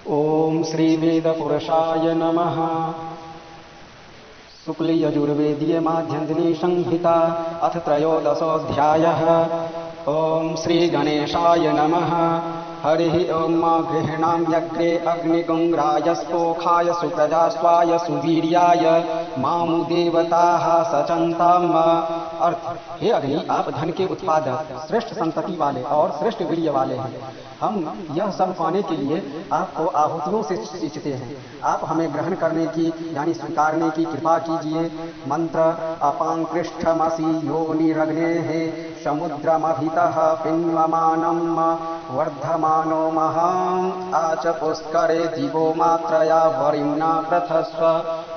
ओम श्री वेद पुरुषाय नमः। शुक्ल यजुर्वेदीय माध्यन्दिनी संहिता अथ त्रयोदशोऽध्यायः। ओम श्री गणेशाय नमः। हरिः ओम गृह्णाम्यग्रे अग्निगुंरायस्पोखाय सुप्रजास्वाय सुवीर्याय मामु देवताः सचन्ताम्। अर्थ, हे अग्नि, आप धन के उत्पादक, श्रेष्ठ संतति वाले और श्रेष्ठ वीर्य वाले हैं। हम यह सब पाने के लिए आपको आहुतियों से सींचते हैं। आप हमें ग्रहण करने की यानी स्वीकारने की कृपा कीजिए। मंत्र अपांकृष्ठमसि योनिरग्नेः समुद्रमभितः पिन्वमानं वर्धमानो महां आच पुष्करे दिवो मात्रया वरिम्ना प्रथस्व।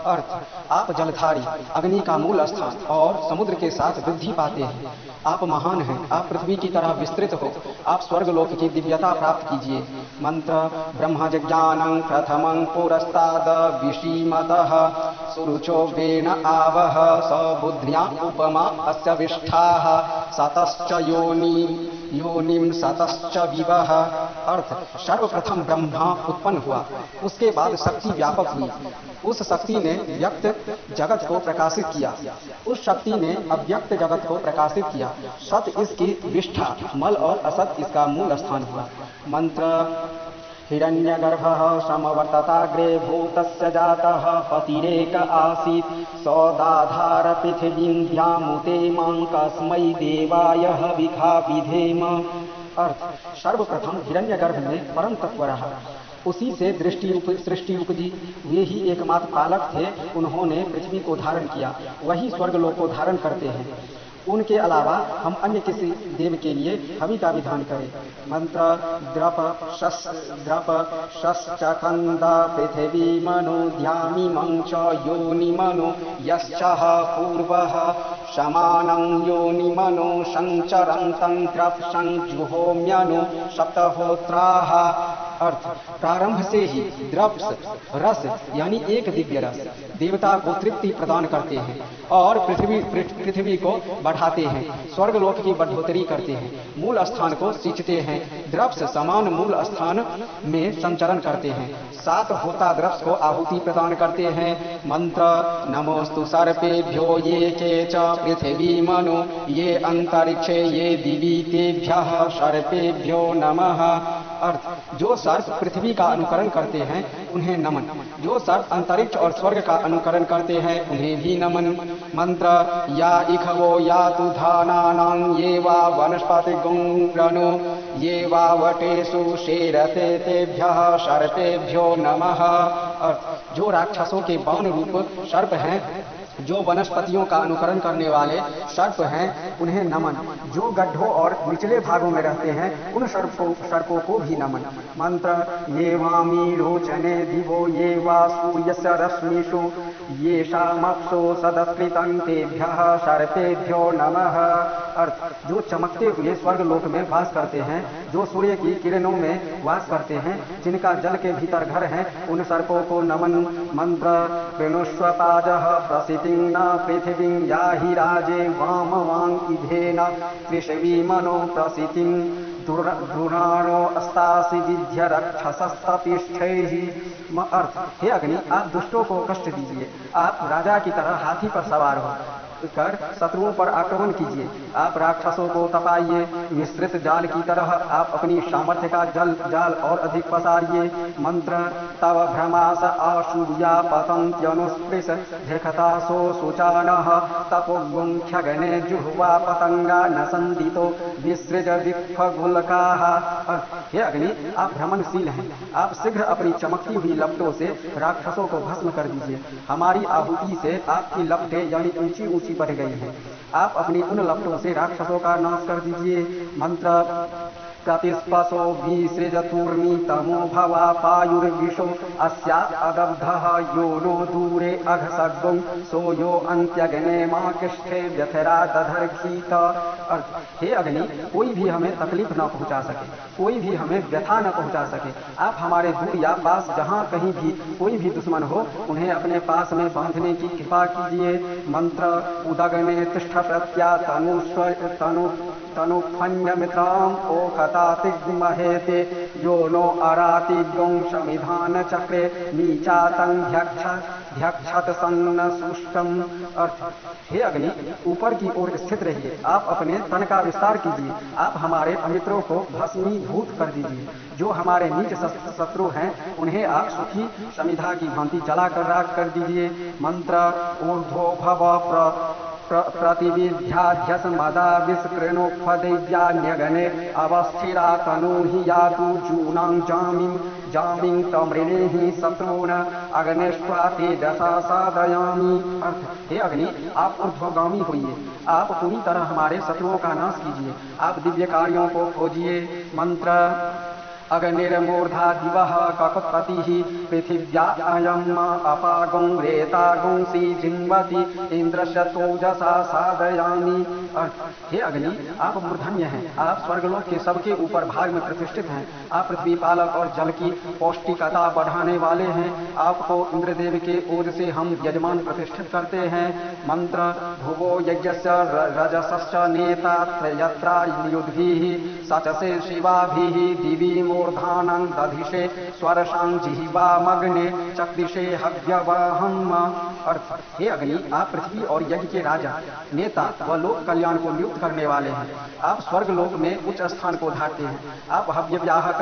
अर्थ, आप जलधारी, अग्नि का मूल स्थान और समुद्र के साथ वृद्धि पाते हैं। आप महान हैं, आप पृथ्वी की तरह विस्तृत हो। आप स्वर्गलोक की दिव्यता प्राप्त कीजिए। मंत्र ब्रह्मज्ञानं प्रथमं पुरस्ताद विशीमतः सुरुचो वेन आवह स बुद्ध्या उपमा अस्य विष्ठाः सतश्च योनिम सतश्च विवह। अर्थ, सर्वप्रथम ब्रह्मा उत्पन्न हुआ, उसके बाद शक्ति व्यापक हुई। उस शक्ति ने व्यक्त जगत को प्रकाशित किया, उस शक्ति ने अव्यक्त जगत को प्रकाशित किया। सत इसकी विष्ठा, मल और असत इसका मूल स्थान हुआ। मंत्र हिरण्यगर्भः समवर्तताग्रे भूतस्य जातः पतिरेक आसीत् सौदाधार पृथिवीं ध्यामुते मां कस्मै देवाय हविखा विधेम। अर्थ, सर्वप्रथम हिरण्यगर्भ में परम तत्व रहा, उसी से सृष्टि उपजी। वे ही एकमात्र पालक थे, उन्होंने पृथ्वी को धारण किया, वही स्वर्गलोक को धारण करते हैं। उनके अलावा हम अन्य किसी देव के लिए हवि का विधान करें। मंत्र द्रप शश्चकंद पृथिवी मनो ध्यामी मंच योनि मनो यश्चः पूर्वः समानं योनि मनो संचरन्तं द्रप संजुहोम्यनु सप्तहोत्राः। अर्थ, प्रारंभ से ही द्रव्स रस यानी एक दिव्य रस देवता को तृप्ति प्रदान करते हैं और पृथ्वी को बढ़ाते हैं, स्वर्गलोक की बढ़ोतरी करते हैं, मूल स्थान को सींचते हैं, द्रव्स समान मूल स्थान में संचरण करते हैं, सात होता द्रव्स को आहुति प्रदान करते हैं। मंत्र नमोस्तु सर्पेभ्यो ये के च पृथ्वी मनु ये अंतरिक्षे ये दिवि तेभ्यः सर्पेभ्यो नमः। अर्थ, जो सर्प पृथ्वी का अनुकरण करते हैं उन्हें नमन, जो सर्प अंतरिक्ष और स्वर्ग का अनुकरण करते हैं उन्हें भी नमन। मंत्र या इखवो या तु धानानां ये वा वनस्पतिगुंरनो ये वा वटेषु शेरते तेभ्यः सर्पेभ्यो नमः। अर्थ, जो राक्षसों के बाण रूप सर्प हैं, जो वनस्पतियों का अनुकरण करने वाले सर्प हैं उन्हें नमन, जो गड्ढों और निचले भागों में रहते हैं उन सर्पों को भी नमन। मंत्र ये वामी रोचने दिवो ये वा सूर्यस्य रश्मिषु ये शामक्षो सदस्कृतं तेभ्यः सर्पेभ्यो नमः। अर्थ, जो चमकते हुए स्वर्गलोक में वास करते हैं, जो सूर्य की किरणों में वास करते हैं, जिनका जल के भीतर घर है, उन सर्पों को नमन। मंत्र वेणुष्वपाजः प्रसिद्धिं न पृथिवीं याहि राजे वामवां इधेन पृथिवी मनो प्रसिद्धिं दुराणो अस्तासि जिध्य रक्षसस्ततिष्ठैः। अर्थ, हे अग्नि, आप दुष्टों को कष्ट दीजिए, आप राजा की तरह हाथी पर सवार हो कर शत्रुओं पर आक्रमण कीजिए, आप राक्षसों को तपाइए, विस्तृत जाल की तरह आप अपनी सामर्थ्य का जाल और अधिक पसारिए। मंत्र तव भ्रमास आशूया पतन्त्यनुस्पृश झखतासो सुचानः तपोगुंख्यगणे जुह्वा पतंगा न संदितो विसृज दिक्फगुलकाः। हे अग्नि, आप भ्रमणशील हैं, आप शीघ्र अपनी चमकती हुई लपटों से राक्षसों को भस्म कर दीजिए। हमारी आहुति से आपकी लपटें यानी ऊंची ऊंची बढ़ गई हैं, आप अपनी उन लपटों से राक्षसों का नाश कर दीजिए। मंत्र प्रतिस्पशो विसृजतूर्मी तमो भवा पायुर्विशो अस्या अदब्धः यो नो दूरे अघसग्गुं सो यो अंत्यग्ने मां किष्ठे व्यथरा दधर्घीत। हे अग्नि, कोई भी हमें तकलीफ न पहुंचा सके, कोई भी हमें व्यथा न पहुंचा सके। आप हमारे दूर या पास जहां कहीं भी कोई भी दुश्मन हो उन्हें अपने पास में बांधने की कृपा कीजिए। मंत्र उदग्ने तिष्ठ प्रत्या तनु तनुफन्यमित्राम् ओखतातिग्महेते यो नो अराति गोंशमिधान चक्रे नीचातं ध्यक्षत सन्न सुष्टम। अर्थ, हे अग्नि, ऊपर की ओर स्थित रहिए, आप अपने तन का विस्तार कीजिए, आप हमारे अमित्रों को भस्मीभूत कर दीजिए, जो हमारे नीच शत्रु हैं उन्हें आप सुखी समिधा की भांति जला कर राख कर दीजिए। मंत्र ऊर्ध्वो भव प्रतिविध्याध्यस्मदा विस्कृणोपदैव्यान्यगने अवस्थिरा तनु हि यातु जूनां जामिं तमृणे हि शत्रून् अग्निष्वा तेजसा साधयामि। अर्थ, हे अग्नि, आप ऊर्ध्वगामी होइए, आप पूरी तरह हमारे शत्रुओं का नाश कीजिए, आप दिव्य कार्यों को खोजिए। मंत्र अग्निर्मूर्धा दिवः ककुत्पतिः पृथिव्या अयम् अपागुं रेतागुंसि जिन्वति इंद्रस्य तोजसा साधयामि। हे अग्नि, आप मूर्धन्य हैं, आप स्वर्गलोक के सबके ऊपर भाग में प्रतिष्ठित हैं, आप पृथ्वी पालक और जल की पौष्टिकता बढ़ाने वाले हैं, आपको इंद्रदेव के ओर से हम यजमान प्रतिष्ठित करते हैं। मंत्र भुवो यज्ञस्य रजसश्च नेता त्रयत्रा युद्भिः सचसे शिवाभिः दिवि मूर्धानं दधिषे स्वरसां जिह्वामग्ने चक्षुषे हव्यवाहम्। अर्थ, हे अग्नि, आप पृथ्वी और यज्ञ के राजा, नेता व लोक कल्याण को नियुक्त करने वाले हैं, आप स्वर्ग लोक में उच्च स्थान को धारते हैं, आप हव्यवाहक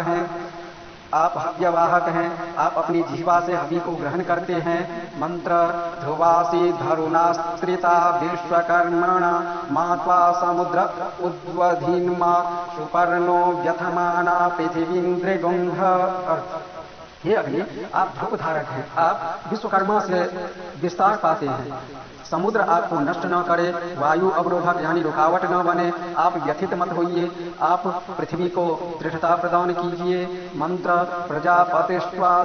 हैं, आप अपनी जिह्वा से हवि को ग्रहण करते हैं। मंत्र ध्रुवासी धरुणास्त्रिता विश्वकर्मणा मात्वा समुद्र उद्वधीन्मा सुपर्णो व्यथमाना पृथिवीन्द्रगुंभ। हे अग्नि, आप ध्रुव धारक हैं, आप विश्वकर्मा से विस्तार पाते हैं, समुद्र आपको नष्ट न करे, वायु अवरोधक यानी रुकावट न बने, आप व्यथित मत होइए, आप पृथ्वी को दृढ़ता प्रदान कीजिए। मंत्र प्रजापतिष्वा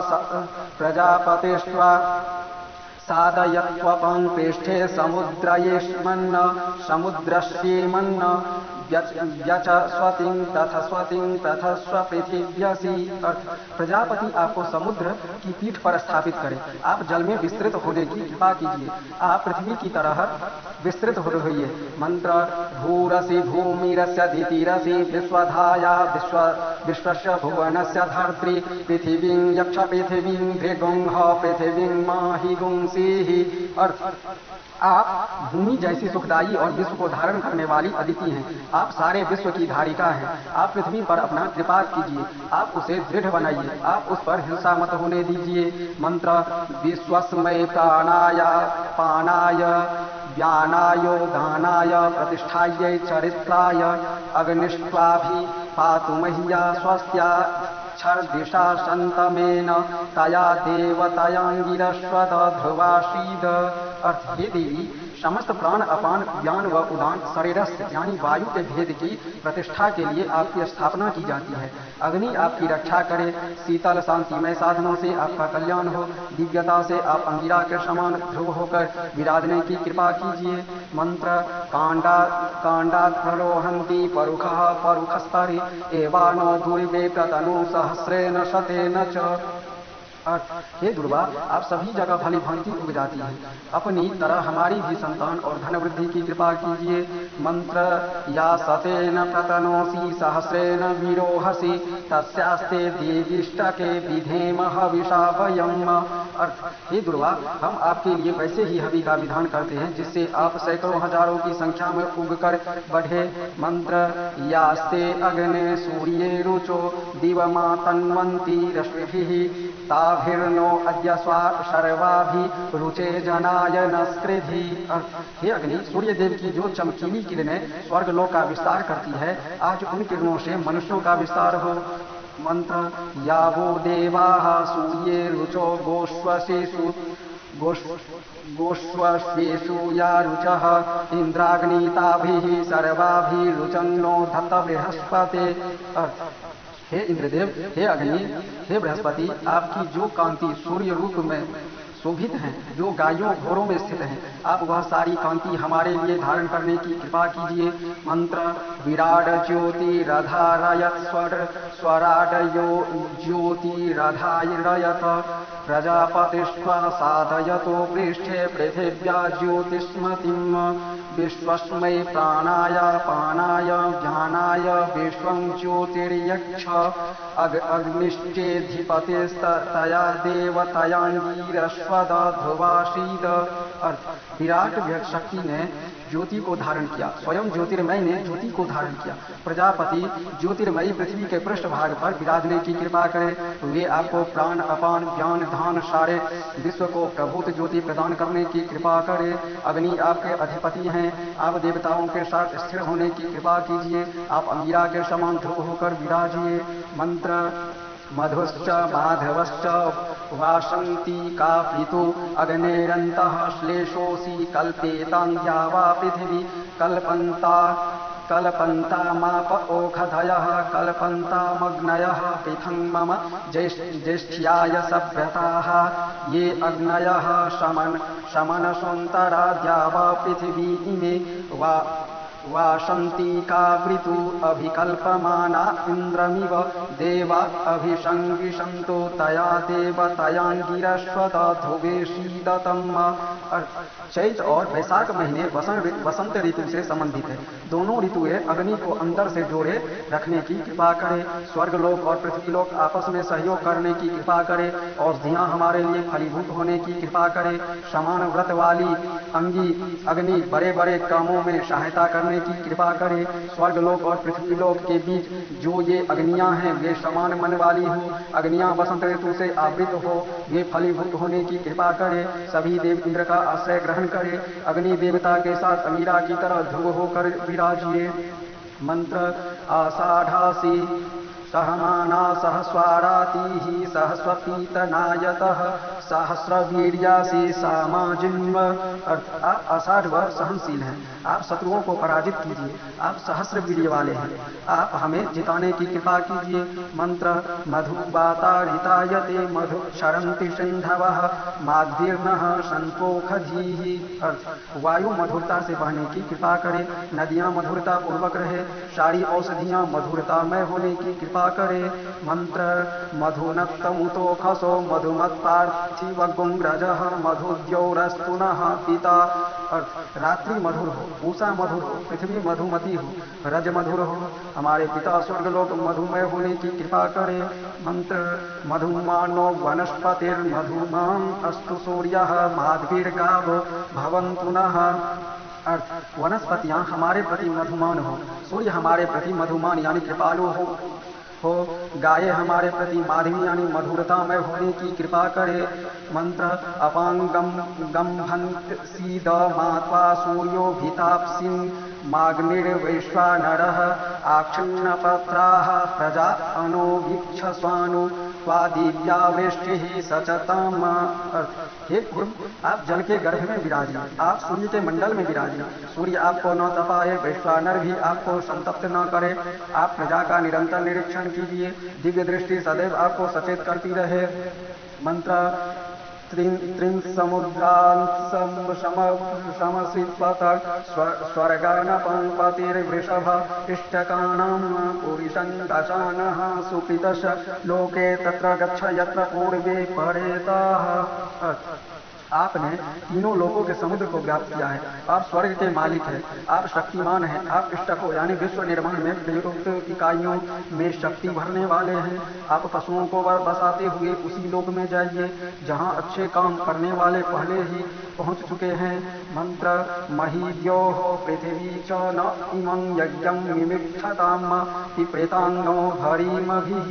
साधयत्वपं पृष्ठे समुद्रयेष्मन्न समुद्रश्येमन्न व्यचस्वतिं तथस्व पृथिव्यसि। प्रजापति आपको समुद्र की पीठ पर स्थापित करे, आप जल में विस्तृत होने की कृपा कीजिए, आप पृथ्वी की तरह विस्तृत होइए। मंत्र भूरसि भूमिरस्य धितिरसि विश्वधाया विश्वस्य भुवनस्य धर्त्री पृथिवीं यक्ष पृथिवीं भृगुंह पृथिवीं माहि गुंसीः। अर्थ, आप भूमि जैसी सुखदायी और विश्व को धारण करने वाली अदिति हैं, आप सारे विश्व की धारिका हैं, आप पृथ्वी पर अपना कृपात कीजिए, आप उसे दृढ़ बनाइए, आप उस पर हिंसा मत होने दीजिए। मंत्र विश्वस्मय प्राणाय पानाय व्यानायो दानाय प्रतिष्ठायै चरित्राय अग्निष्वाभि पातु मह्या स्वस्त्या क्षरदिशा संतमेन तया देवतयांगिरश्वद ध्रुवाशीद। अर्थ, हे देवी, समस्त प्राण अपान ज्ञान व उदान शरीरस्थ यानी वायु के भेद की प्रतिष्ठा के लिए आपकी स्थापना की जाती है। अग्नि आपकी रक्षा करे, शीतल शांतिमय साधनों से आपका कल्याण हो, दिव्यता से आप अंगिरा के समान ध्रुव होकर विराजने की कृपा कीजिए। मंत्र कांडात् प्ररोहन्ति परुखः परुखस्तरे एवानो दुर्वे प्रतनु सहस्रेण शतेन च। हे दुर्वा, आप सभी जगह भली भांति उग जाती हैं, अपनी तरह हमारी भी संतान और धन वृद्धि की कृपा कीजिए। मंत्र या सतेन प्रतनोसी सहस्रेण विरोहसी तस्यास्ते देवीष्टके विधेम हविषा वयम्। अर्थ, हे दुर्वा, हम आपके लिए वैसे ही हवि का विधान करते हैं जिससे आप सैकड़ों हजारों की संख्या में उगकर बढ़े। मंत्र यास्ते अग्ने सूर्ये रुचो दिवमा तन्वन्ति रश्मिभिः ताभिर्नो अद्य शर्वाभि रुचे जनाय नस्कृधि। हे अग्नि, सूर्य देव की जो चमकीली किरणें स्वर्ग लोक का विस्तार करती है, आज उन किरणों से मनुष्यों का विस्तार हो। मंत्र यावो देवाः सूर्ये रुचो गोष्वश्वेषु या रुचः इंद्राग्निताभिः सर्वाभिरुचन्नो धत्त बृहस्पते। हे इंद्रदेव, हे अग्नि, हे बृहस्पति, आपकी जो कांति सूर्य रूप में शोभित हैं, जो गायों घोरों में स्थित हैं, आप वह सारी कांति हमारे लिए धारण करने की कृपा कीजिए। मंत्र विराट ज्योति रधारयत स्वराट ज्योति रधारयत प्रजापतिष्वा साधयतो पृष्ठे पृथिव्या ज्योतिष्मतिम् विश्वस्मै प्राणाय पानाय ज्ञानाय विश्वं ज्योतिर्यक्ष अग्निश्चेधिपतिस्तया देवतयांगीरश्वद ध्रुवाशीद। विराट शक्ति ने ज्योति को धारण किया, स्वयं ज्योतिर्मय ने ज्योति को धारण किया। प्रजापति ज्योतिर्मयी पृथ्वी के पृष्ठभाग पर विराजने की कृपा करें। वे आपको प्राण अपान ज्ञान धान सारे विश्व को प्रभुत ज्योति प्रदान करने की कृपा करें। अग्नि आपके अधिपति हैं, आप देवताओं के साथ स्थिर होने की कृपा कीजिए। आप अंगिरा के समान ध्रुव होकर विराजिए। मंत्र मधुश्च माधवश्च वासन्ति का पितु अग्नेरन्तः श्लेषोऽसि कल्पेतान्द्या वा पृथिवी कल्पन्तामाप ओषधयः कल्पन्तामग्नयः पृथं मम ज्येष्ठ्याय सभ्यताः ये अग्नयः शमनसोऽन्तराद्या वा पृथिवी इमे वासन्ति कावृतु अभिकल्पमाना इन्द्रमिव देवा अभिशङ्गिषन्तो तया देवतयांगिरश्वत ध्रुवेशीदतम्। चैत्र और वैशाख महीने वसंत ऋतु से संबंधित है। दोनों ऋतुएं अग्नि को अंदर से जोड़े रखने की कृपा करें। स्वर्गलोक और पृथ्वीलोक आपस में सहयोग करने की कृपा करें। औषधियां हमारे लिए फलीभूत होने की कृपा करें। समान व्रत वाली अंगी अग्नि बड़े बड़े कामों में सहायता करने की कृपा करे। स्वर्गलोक और पृथ्वीलोक के बीच जो ये अग्नियां हैं वे समान मन वाली हो। अग्नियां वसंत ऋतु से आवृत हो, वे फलीभूत होने की कृपा करे। सभी देव इंद्र का आश्रय ग्रहण करे। अग्नि देवता के साथ अंगिरा की तरह ध्रुव होकर विराजिए। मंत्र आषाढ़ासी सहमाना सहस्वारातिः सहस्वपीतनायतः सहस्रवीर्यासी सामाजिन्व। आप आषाढ़ व सहनशील हैं, आप शत्रुओं को पराजित कीजिए। आप सहस्र वीर्य वाले हैं, आप हमें जिताने की कृपा कीजिए। मंत्र मधुवातारितायते मधु क्षरन्ति सिन्धवः माद्भिर्नः सन्तोषधीः। वायु मधुरता से बहने की कृपा करे। नदियां मधुरता पूर्वक रहे। सारी औषधियां मधुरतामय होने की कृपा करे। मंत्र मधुनक्तमुतो खसो मधुमत्पार्थिव गुंग्रजः मधुद्यौरस्तुनः पिता। रात्रि मधुर हो, पूषा मधुर हो, पृथ्वी मधुमती हो, रज मधुर हो। हमारे पिता स्वर्गलोक मधुमय होने की कृपा करे। मंत्र मधुमानो वनस्पतिर्मधुमान् अस्तु सूर्यः माध्वीर्गावो भवन्तु नः। वनस्पतियां हमारे प्रति मधुमान हो, सूर्य हमारे प्रति मधुमान यानी कृपालु हो। गाये हमारे प्रति माधवी यानी मधुरता में होने की कृपा करे। मंत्र अपांगम गंभंत सीद मात्वा सूर्यो भिताप्सिं माग्निर्वैश्वानरः आक्षिण्णपत्राः प्रजा अनोवीक्षस्वानु स्वादिव्या वृष्टिः सचताम। हे पूर्व, आप जल के गर्भ में विराजिए, आप सूर्य के मंडल में विराजिए। सूर्य आपको न तपाए, वैश्वानर भी आपको संतप्त न करे। आप प्रजा का निरंतर निरीक्षण कीजिए, दिव्य दृष्टि सदैव आपको सचेत करती रहे। मंत्र त्रिं समुद्रान् समसित्वत स्वर्गानपतिर्वृषभ इष्टकानां पुरुषं दशानः सुकृतश लोके तत्र गच्छ यत्र पूर्वे परेताः। आपने तीनों लोकों के समुद्र को व्याप्त किया है। आप स्वर्ग के मालिक हैं, आप शक्तिमान हैं। आप इष्टको यानी विश्व निर्माण में प्रयुक्त इकाइयों में शक्ति भरने वाले हैं। आप पशुओं को बसाते हुए उसी लोक में जाइए जहां अच्छे काम करने वाले पहले ही पहुंच चुके हैं। मंत्र महीद्योः पृथिवी च न इमं यज्ञं मिमिक्षताम पिप्रेतान्नो भरीमभिः।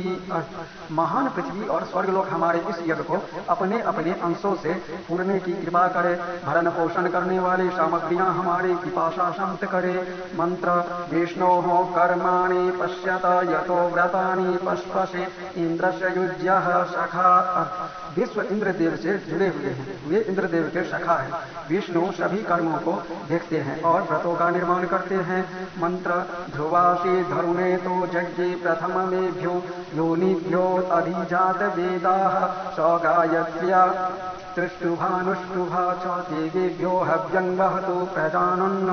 महान पृथ्वी और स्वर्गलोक हमारे इस यज्ञ को अपने अपने अंशों से पूरने की कृपा करे। भरण पोषण करने वाली सामग्रियां हमारी पिपासा शांत करे। मंत्र विष्णोः कर्माणि पश्यत यतो व्रतानि पश्पसे इंद्रस्य युज्यः सखा। विश्व इंद्रदेव से जुड़े हुए हैं, वे इंद्रदेव के सखा हैं। विष्णु सभी कर्मों को देखते हैं और व्रतों का निर्माण करते हैं। मंत्र ध्रुवासी धरुणे तो यज्ञे प्रथममेभ्यो योनिभ्यो अधिजात वेदाः स गायत्र्या त्रिष्टुभानुष्टुभा च देवेभ्यो हव्यं वहतु प्रजानन्।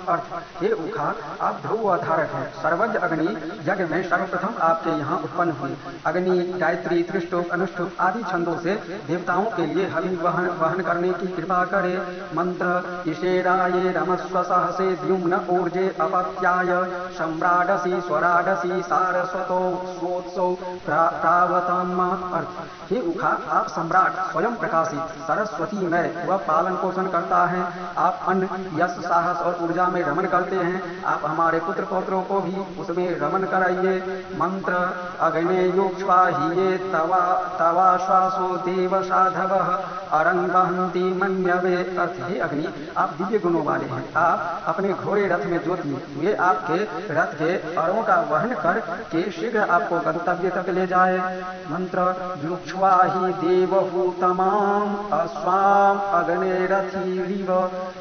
अर्थ, हे उखा, आप ध्रुव धारक हैं, सर्वज्ञ अग्नि यज्ञ में सर्वप्रथम आपके यहाँ उत्पन्न हुई। अग्नि, गायत्री, त्रिष्टुप, अनुष्टुप आदि छंदों से देवताओं के लिए हवि वहन करने की कृपा करे। मंत्र, ईशेराये रमस्व सहसे द्युम्न ऊर्जे अपत्याय सम्राडसी स्वराडसी सारस्वतो स्वोत्सव प्रावतम। अर्थ, हे उखा, आप सम्राट स्वयं प्रकाशित सरस्वती में वह पालन पोषण करता है। आप अन्न, यश, साहस और ऊर्जा में रमन करते हैं। आप हमारे पुत्र पौत्रों को भी उसमें रमन कराइए। मंत्र, अग्नेयुक्ष्वाहिये तवा श्वासो देव साधवः अरंग वहन्ति मन्यवे। अर्थ, हे अग्नि, आप दिव्य गुणों वाले हैं। आप अपने घोड़े रथ में ज्योति, वे आपके रथ के अरों का वहन कर के शीघ्र आपको गंतव्य तक ले जाए। मंत्र, युक्ष्वाहि देवहूतमाम अस्वाम अग्नेरथिरिव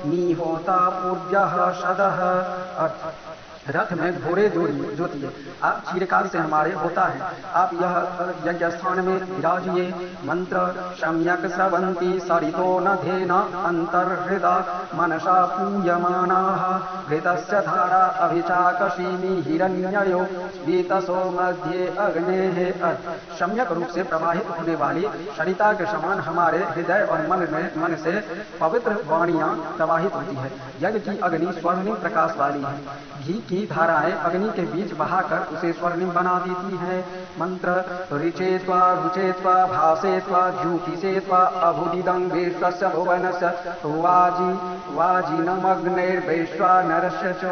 निहोता पूर्यः सदः। अर्थ, रथ में घोड़े जोतिए, आप चिरकाल से हमारे होता है, आप यह यज्ञ स्थान में विराजिए। मंत्र, सम्यक स्रवन्ति सरितो नधेन अंतर्हृदा मनसा पूयमानाः घृतस्य धारा अभिचाकशीमि हिरण्ययो स्वीतसो मध्ये अग्नेः। सम्यक रूप से प्रवाहित होने वाली सरिता के समान हमारे हृदय और मन से पवित्र वाणियां प्रवाहित होती है। यज्ञ की अग्नि स्वर्णिम प्रकाश वाली है। घी की धाराएं अग्नि के बीच बहाकर उसे स्वर्णिम बना देती है। मंत्र, ऋचेत्वा रुचेत्वा भासेत्वा ज्योतिषेत्वा अभुदिदं विश्वस्य भुवनस्य वाजिनमग्नेर्वैश्वानरस्य च।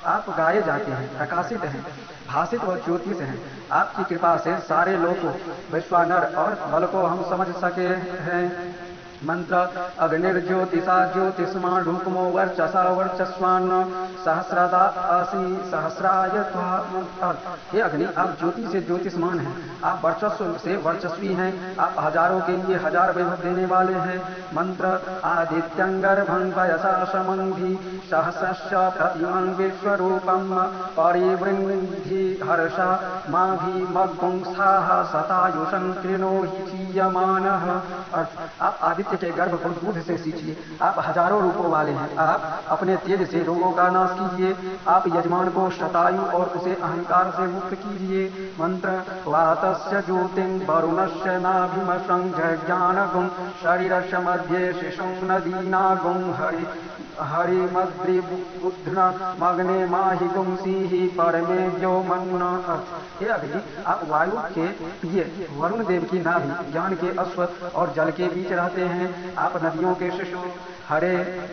आप गाए जाते हैं, प्रकाशित हैं, भाषित व ज्योतिष हैं। आपकी कृपा से सारे लोगों, वैश्वानर और बल को हम समझ सके हैं। मंत्र, अग्निर्ज्योतिषा ज्योतिष्मान् रुक्मो वर्चसा वर्चस्वान् सहस्रदा असि सहस्राय त्वा। हे अग्नि, आप ज्योति से ज्योतिष्मान हैं, आप वर्चस्व से वर्चस्वी हैं, आप हजारों के लिए हजार वैभव देने वाले हैं। मंत्र, आदित्यं गर्भं पयसा समंधि सहस्रश्च प्रतिमं विश्वरूपं परिवृन्धि हर्षा माभिमग्गुंसाः सतायुषं कृणोहि चीयमानः। आप आदित्य के गर्भ को दूध से सींचिए, आप हजारों रूपों वाले हैं, आप अपने तेज से रोगों का नाश कीजिए। आप यजमान को शतायु और उसे अहंकार से मुक्त कीजिए। मंत्र, वातस्य ज्योतिं वरुणस्य नाभिमशं जज्ञानगुं शरीरस्य मध्ये शिशुं नदीनागुं हरिमद्रिबुध्न मग्ने माहि गुंसीहि परमे व्योमन्न। हे अग्नि, आप वायु के प्रिय वरुण देव की नाभि, ज्ञान के अश्व और जल के बीच रहते हैं। आप नदियों के शिशु, हरे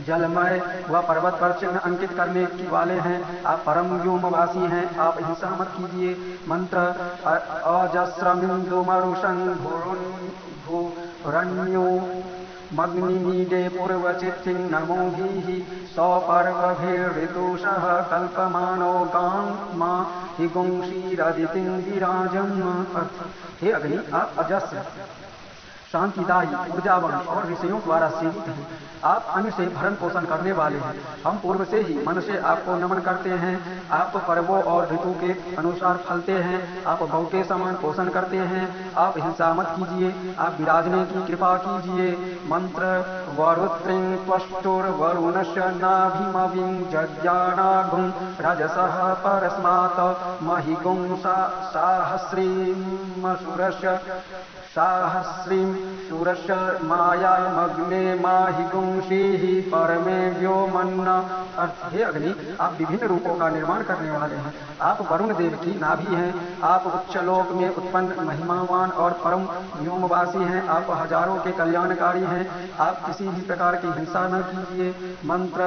जलमय व पर्वत पर चिन्ह अंकित करने वाले हैं। आप परम व्योमवासी हैं, आप हिंसा मत कीजिए। मंत्र, अजस्रमिन्दुमरुषं भूरण्यो मग्निमीडे पूर्वचित्तिं नमोभिः सौपर्वभिर्ऋतुषः कल्पमानो गां मा हिगुंशीरदितिं विराजम्। हे अग्नि, आप अजस्र, शांतिदायी, ऊर्जावान और ऋषियों द्वारा सेवित हैं। आप अन्न से भरण पोषण करने वाले हैं। हम पूर्व से ही मन से आपको नमन करते हैं। आप पर्वों और ऋतु के अनुसार फलते हैं। आप गौ के समान पोषण करते हैं। आप हिंसा मत कीजिए, आप विराजने की कृपा कीजिए। मंत्र, वरुत्रिं त्वष्टुर्वरुणस्य नाभिमविं जज्ञानागुं रजसः परस्मात् महिगुं साहस्रीं शूरस्य मायामग्ने माहि गुंसीहि परमे व्योमन्न। अर्थ, हे अग्नि, आप विभिन्न रूपों का निर्माण करने वाले हैं। आप वरुण देव की नाभि हैं। आप उच्च लोक में उत्पन्न महिमावान और परम व्योमवासी हैं। आप हजारों के कल्याणकारी हैं। आप किसी भी प्रकार की हिंसा न कीजिए। मंत्र,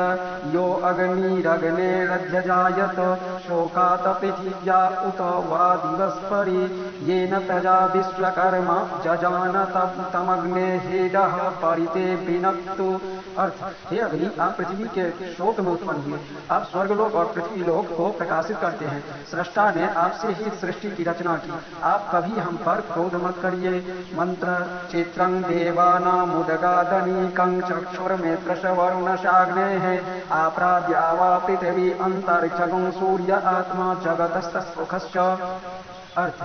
यो अग्निरग्नेरध्यजायत शोकात पृथिव्या उत वा दिवस्परि येन प्रजा विश्वकर्मा जजान तमग्ने हेडः परिते विनक्तु। अर्थ, हे अग्नि, आप पृथ्वी के शोक में उत्पन्न हुए। आप स्वर्गलोक और पृथ्वी लोक को प्रकाशित करते हैं। सृष्टा ने आपसे ही सृष्टि की रचना की। आप कभी हम पर क्रोध मत करिए। मंत्र, चित्रं देवानामुदगादनीकं चक्षुर्मेत्रशवरुणशाग्नेः आप्राद्या वा पृथिवी अंतरिक्षगुं सूर्य आत्मा जगतस्तस्मुखश्च। अर्थ,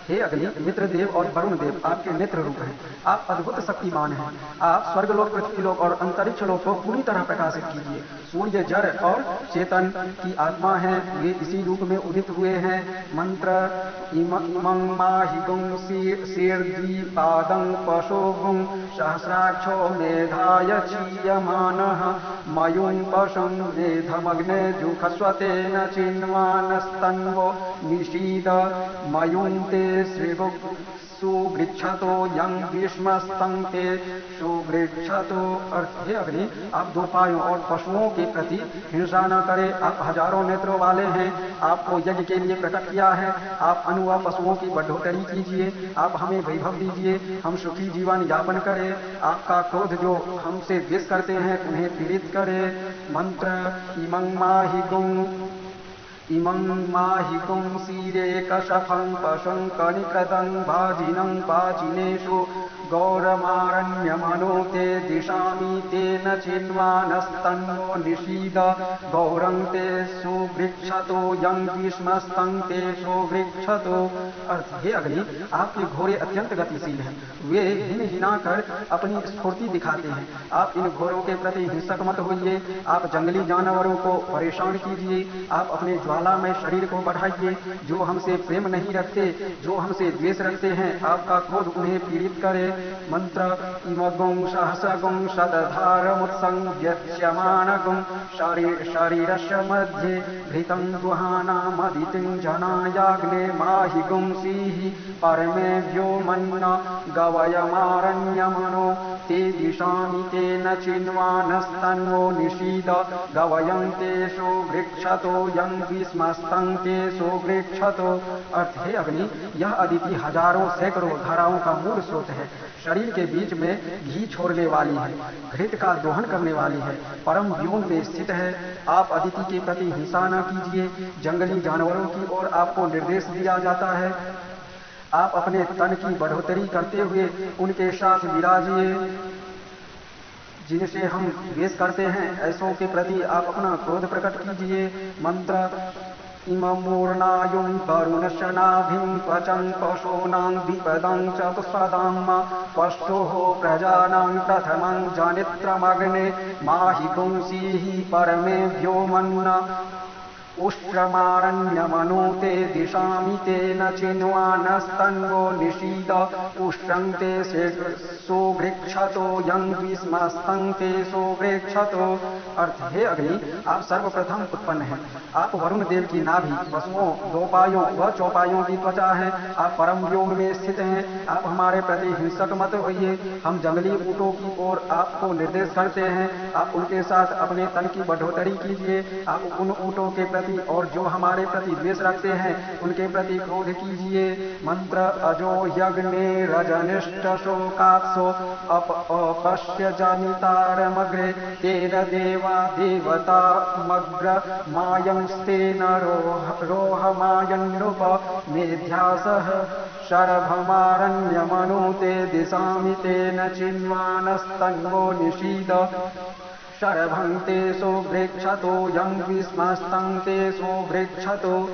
हे अग्नि, मित्र देव और वरुण देव आपके नेत्र रूप हैं। आप अद्भुत शक्तिमान हैं। आप स्वर्गलोक, पृथ्वीलोक और अंतरिक्ष लोक को पूरी तरह प्रकाशित कीजिए। सूर्य जड़ और चेतन की आत्मा है, वे इसी रूप में उदित हुए हैं। मंत्र इमं माहिगुं शीर्दीपादं पशुगुं सहस्राक्षो मेधाय चीयमानः मयुं पशुं मेधमग्ने जुखस्वतेन चिन्वानस्तन्वो निषीद मयुन्ते श्रीगु सुवृक्षतो यं भीष्मस्तंते सुवृक्षतो। अर्थ, हे अग्नि, आप दो पायों और पशुओं के प्रति हिंसा न करें। आप हजारों नेत्रों वाले हैं, आपको यज्ञ के लिए प्रकट किया है। आप अनु व पशुओं की बढ़ोतरी कीजिए, आप हमें वैभव दीजिए, हम सुखी जीवन यापन करें। आपका क्रोध जो हमसे द्वेष करते हैं उन्हें पीड़ित करे। मंत्र इमं माहिकुं सीरेकशफं पशुं कनिकृतं भाजिनं पाचिनेषु गौरमारण्यमनोते दिशामि तेन चिन्वानस्तन्वो निषीद गौरं ते सुवृक्षतो यं भीष्मस्तं ते सुवृक्षतो। अर्थ, हे अग्नि, आपके घोड़े अत्यंत गतिशील हैं, वे हिना कर अपनी स्फूर्ति दिखाते हैं। आप इन घोड़ों के प्रति हिंसक मत होइए। आप जंगली जानवरों को परेशान कीजिए। आप अपने ज्वाला में शरीर को बढ़ाइए। जो हमसे प्रेम नहीं रखते, जो हमसे द्वेष रखते हैं, आपका क्रोध उन्हें पीड़ित करे। मंत्र इमगुं सहस्रगुं शतधारमुत्संव्यच्यमानगुं शरीरस्य मध्ये घृतं दुहानामदितिं जनायाग्ने माहिगुं सीहि परमे व्योमन्न गवयमारण्यमनो ते दिशामि तेन चिन्वानस्तन्वो निषीद गवयं ते सुवृक्षतो यं भीष्मस्तं ते सुवृक्षतो। अर्थ, हे अग्नि, यह अदिति हजारों सैकड़ों धाराओं का मूल स्रोत है। शरीर के बीच में घी छोड़ने वाली है, घृत का दोहन करने वाली है, परम व्योम में स्थित है। आप अदिति के प्रति हिंसा न कीजिए। जंगली जानवरों की ओर आपको निर्देश दिया जाता है। आप अपने तन की बढ़ोतरी करते हुए उनके साथ विराजिए। जिनसे हम द्वेष करते हैं ऐसों के प्रति आप अपना क्रोध प्रकट कीजिए। मंत्र इममूर्णायुं करुणशनाभिं त्वचं पशूनां द्विपदं चतुष्पदां पशोः प्रजानां प्रथमं जनित्रमग्ने माहिगुं सीहि परमे व्योमन्न उष्ट्रमारण्यमनोते दिशामि तेन चिन्वानस्तन्वो निषीद उष्ट्रं ते सुवृक्षतो यं भीष्मस्तं ते सुवृक्षतो। अर्थ, हे अग्नि, आप सर्वप्रथम उत्पन्न हैं। आप वरुण देव की नाभि, पशुओं, दो पायों व चौपायों की त्वचा है। आप परम व्योम में स्थित हैं। आप हमारे प्रति हिंसक मत होइए। हम जंगली ऊँटों की ओर आपको निर्देश करते हैं। आप उनके साथ अपने तन की बढ़ोतरी कीजिए। आप उन ऊँटों के प्रति और जो हमारे प्रति द्वेष रखते हैं उनके प्रति क्रोध कीजिए। मंत्र अजो यज्ञे रजनिष्ठ शोकात्सो अपश्य जनितारमग्रे तेन देवा देवता मग्र मायंस्तेन रोहमायन्नुप मेध्यासः शरभमारण्यमनुते दिशामि तेन चिन्वानस्तन्वो निषीद शरभं ते सुवृक्षतो यं भीष्मस्तं ते सुवृक्षतो।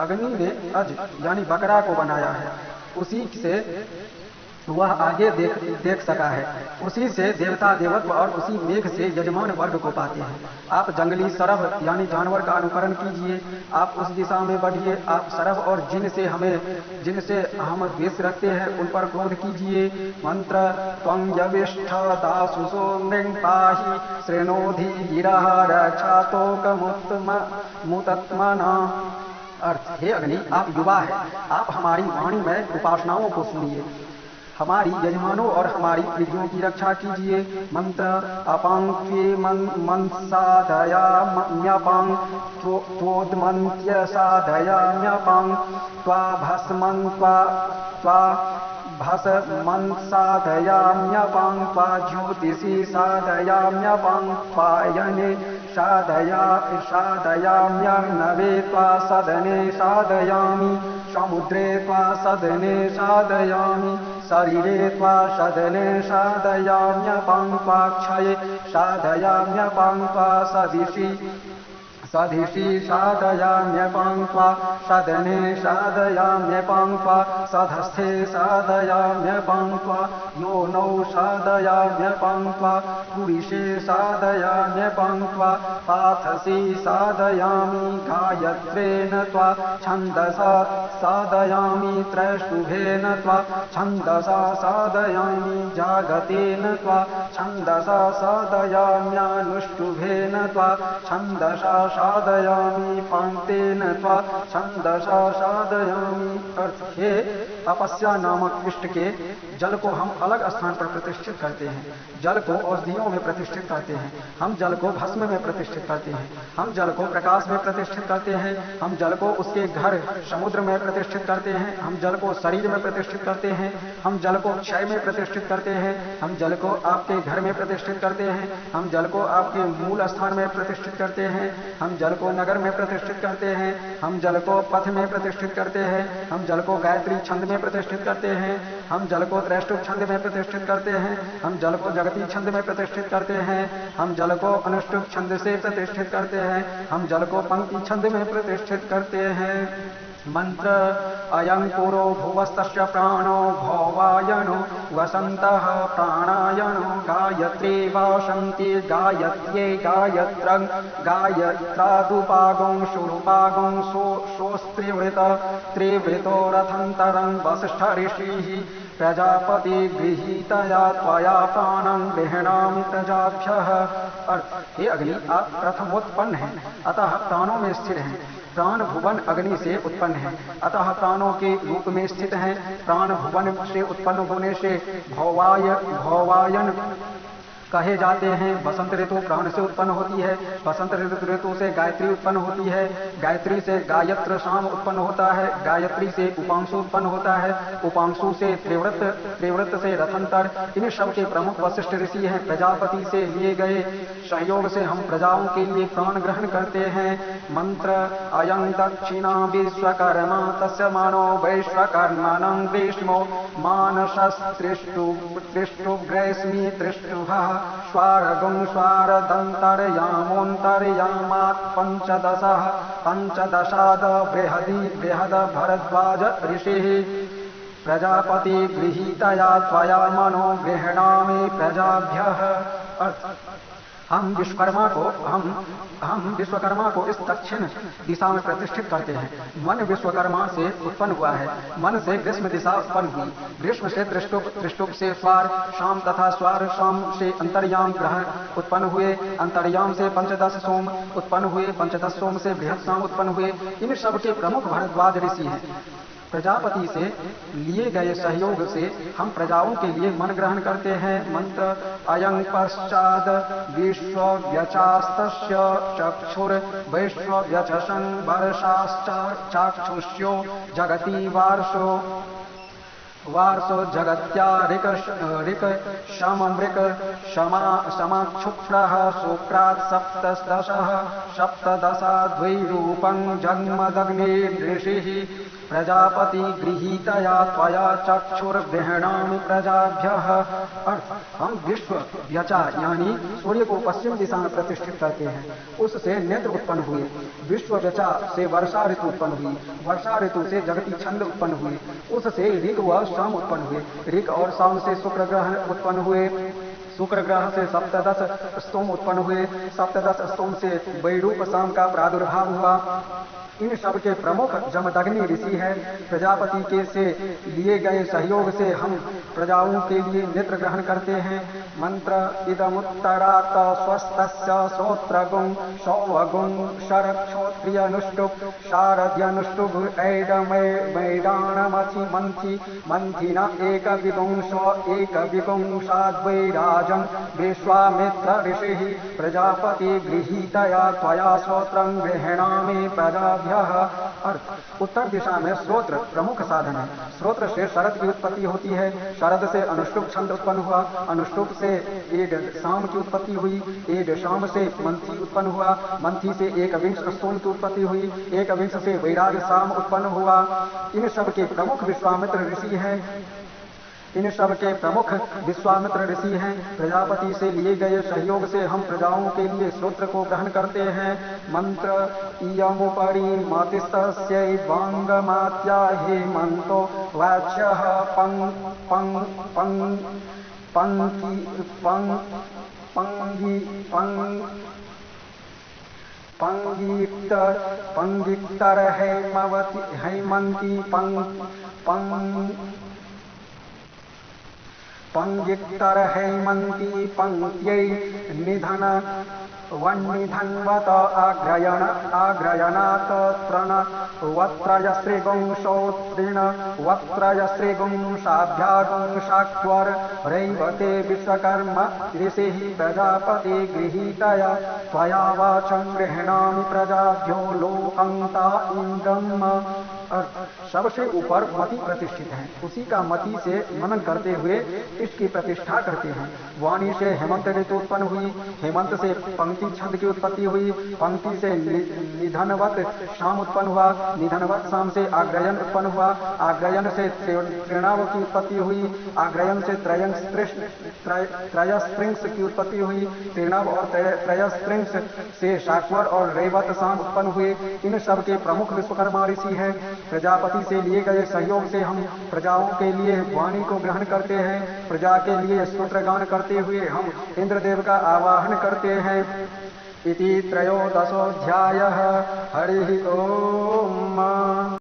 अग्नि ने अज यानी बकरा को बनाया है, उसी से वह आगे देख सका है। उसी से देवता देवत्व और उसी मेघ से यजमान वर्ग को पाते हैं। आप जंगली सरभ यानी जानवर का अनुकरण कीजिए। आप उस दिशा में बढ़िए। आप सरभ और जिनसे हम द्वेष रखते हैं उन पर क्रोध कीजिए। मंत्र त्वं यविष्ठ दासुसो नृं पाहि श्रेणोधि गिरः रक्षातोकमुत्तमना। अर्थ, हे अग्नि, आप युवा हैं। आप हमारी वाणी में उपासनाओं को सुनिए। हमारी यजमानों और हमारी पीढ़ियों की रक्षा कीजिए। मंत्र अपांक्वे मनसाधयाम्यपां त्वोद्मन्त्य साधयाम्यपां त्वा भस्मं त्वा भस्मं साधयाम्यपां त्वा ज्योतिषि साधयाम्यपां त्वायने साधयाम्यर्णवे त्वा सदने साधयामि समुद्रे त्वा सदने साधयामि शरीरे त्वा सदने साधयाम्यपां त्वा क्षये साधयाम्यपां त्वा सदिशि सधिषि साधयाम्यपाङ्क्त्वा सदने साधयाम्यपाङ्क्त्वा सधस्थे साधयाम्यपाङ्क्त्वा योनौ साधयाम्यपाङ्क्त्वा पुरुषे साधयाम्यपाङ्क्त्वा पाथसि साधयामि गायत्रेण त्वा छन्दसा साधयामि त्रैष्टुभेन त्वा छन्दसा साधयामि जागतेन त्वा छन्दसा साधयाम्यानुष्टुभेन त्वा छन्दसा साधयामि पाङ्क्तेन त्वा छन्दसा साधयामि। अर्थ हे तपस्या नामक इष्ट के जल को हम अलग स्थान पर प्रतिष्ठित करते हैं, जल को औषधियों में प्रतिष्ठित करते हैं, हम जल को भस्म में प्रतिष्ठित करते हैं, हम जल को प्रकाश में प्रतिष्ठित करते हैं, हम जल को उसके घर समुद्र में प्रतिष्ठित करते हैं, हम जल को शरीर में प्रतिष्ठित करते हैं, हम जल को क्षय में प्रतिष्ठित करते हैं, हम जल को आपके घर में प्रतिष्ठित करते हैं, हम जल को आपके मूल स्थान में प्रतिष्ठित करते हैं, हम जल को नगर में प्रतिष्ठित करते हैं, हम जल को पथ में प्रतिष्ठित करते हैं, हम जल को गायत्री छंद में प्रतिष्ठित करते हैं, हम जल को त्रैष्टुप छंद में प्रतिष्ठित करते हैं, हम जल को जगती छंद में प्रतिष्ठित करते हैं, हम जल को अनुष्टुप छंद से प्रतिष्ठित करते हैं, हम जल को पंक्ति छंद में प्रतिष्ठित करते हैं। मंत्र अयं पुरो भुवस्तस्य प्राणो भवायनो वसन्तः प्राणायनो गायत्री वासन्ति गायत्र्ये गायत्रं गायत्रादुपागं शुरुपागं सोस्त्रिवृत त्रिवृतो रथन्तरं वसिष्ठ ऋषिः प्रजापति गृहीतया त्वया प्राणं गृह्णामि प्रजाभ्यः। अर्थ हे अग्नि आप प्रथमोत्पन्न हैं, अतः प्राणों में स्थिर हैं, प्राण भुवन अग्नि से उत्पन्न है, अतः प्राणों के रूप में स्थित हैं, प्राण भुवन से उत्पन्न होने से भौवायन कहे जाते हैं। बसंत ऋतु प्राण से उत्पन्न होती है, बसंत ऋतु से गायत्री उत्पन्न होती है, गायत्री से गायत्र शाम उत्पन्न होता है, गायत्री से उपांशु उत्पन्न होता है, उपांशु से त्रिव्रत, त्रिव्रत से रथंतर। इन सब के प्रमुख वशिष्ठ ऋषि हैं। प्रजापति से लिए गए सहयोग से हम प्रजाओं के लिए प्राण ग्रहण करते हैं। मंत्र अयं दक्षिणा विश्वकर्मा तस्य मानो वैश्वकर्माणं ग्रीष्मो मानसस्तृष्टुग्रैस्मि तृष्टुभः स्वारगुं स्वारदन्तर्यामोऽन्तर्यामात् पञ्चदशः पञ्चदशाद बृहदि बृहद भरद्वाज ऋषिः प्रजापति गृहीतया त्वया मनो गृह्णामि प्रजाभ्यः। हम विश्वकर्मा को इस दक्षिण दिशा में प्रतिष्ठित करते हैं। मन विश्वकर्मा से उत्पन्न हुआ है, मन से ग्रीष्म दिशा उत्पन्न हुई, ग्रीष्म से त्रिष्टुप, त्रिष्टुप से स्वार शाम तथा स्वार शाम से अंतर्याम ग्रह उत्पन्न हुए, अंतर्याम से पंचदश सोम उत्पन्न हुए, पंचदश सोम से बृहद शाम उत्पन्न हुए। इन सब के प्रमुख भरद्वाज ऋषि हैं। प्रजापति से लिए गए सहयोग से हम प्रजाओं के लिए मन ग्रहण करते हैं। मंत्र अयं पश्चाद विश्वव्यचास्तस्य चक्षुर वैश्वव्यचषं वर्षाश्चाक्षुष्यो जगति वार्षो जगत्या ऋक शममृक समाक्षुप्णः शुक्रात् सप्तदशः सप्तदशाद्वैरूपं जन्मदग्निर्ऋषिः प्रजापति गृहीतया त्वया चक्षुर्गृह्णामि प्रजाभ्यः। अर्थ हम विश्व व्यचा यानी सूर्य को पश्चिम दिशा में प्रतिष्ठित करते हैं, उससे नेत्र उत्पन्न हुए। विश्व व्यचा से वर्षा ऋतु उत्पन्न हुई, वर्षा ऋतु से जगती छंद उत्पन्न हुए, उससे ऋक व शाम उत्पन्न हुए, ऋक और शाम से शुक्र ग्रह उत्पन्न हुए, शुक्र ग्रह से सप्तदश स्तोम उत्पन्न हुए, सप्तदश स्तोम से वैरूप शाम का प्रादुर्भाव हुआ। इन सब के प्रमुख जमदग्नि ऋषि है। प्रजापति के से लिए गए सहयोग से हम प्रजाओं के लिए नेत्र ग्रहण करते हैं। मंत्र इदमुत्तरात् स्वस्तस्य श्रोत्रगुं सौवगुं शरक्षोत्रियनुष्टुप शारद्यनुष्टुभ ऐडमैडाणमथि मंथि मंथिना एकविगुंसाद्वैराजं विश्वामित्र ऋषिः प्रजापति गृहीतया त्वया श्रोत्रं गृह्णामि प्रजा। अर्थ उत्तर दिशा में श्रोत्र प्रमुख साधन है। श्रोत्र से शरद की उत्पत्ति होती है, शरद से अनुष्टुप छंद उत्पन्न हुआ, अनुष्टुप से एड शाम की उत्पत्ति हुई, एड शाम से मंथी उत्पन्न हुआ, मंथी से एकविंश स्तोम की उत्पत्ति हुई, एकविंश से वैराग शाम उत्पन्न हुआ। इन सब के प्रमुख विश्वामित्र ऋषि हैं। इन सब के प्रमुख विश्वामित्र ऋषि हैं। प्रजापति से लिए गए सहयोग से हम प्रजाओं के लिए सूत्र को ग्रहण करते हैं। मंत्र इयमुपरि मतिस्तस्यै वांगमात्या हेमंतो वाच्यः पंगीक्तर हेमंती पंगिक्तर हेमंती पंक्त्यै निधन वन्निधन्वत आग्रयणात् तृण वत्रयश्रीगुंशोत्तीर्ण वत्रयश्रीगुंशाभ्यागुंशाक्वर रैवते विश्वकर्म ऋषिः प्रजापति गृहीतया त्वया वाचं गृह्णामि प्रजाभ्यो लोकंता इंद्रम। सबसे ऊपर मति प्रतिष्ठित है, उसी का मति से मनन करते हुए इसकी प्रतिष्ठा करते हैं। वाणी से हेमंत ऋतु उत्पन्न हुई, हेमंत से पंक्ति छंद की उत्पत्ति हुई, पंक्ति से निधनवत शाम उत्पन्न हुआ, निधनवत शाम से आग्रयन उत्पन्न हुआ, आग्रयन से तृणाव की उत्पत्ति हुई, आग्रयन से त्रयस्त्रिंश की उत्पत्ति हुई, तृणाव और त्रयस्त्रिंश से शाक्वर और रेवत शाम उत्पन्न हुए। इन सब के प्रमुख विश्वकर्मा ऋषि हैं। प्रजापति से लिए गए सहयोग से हम प्रजाओं के लिए वाणी को ग्रहण करते हैं। प्रजा के लिए स्तोत्रगान करते हुए हम इंद्रदेव का आवाहन करते हैं। इति त्रयोदशोऽध्यायः। हरि ओम।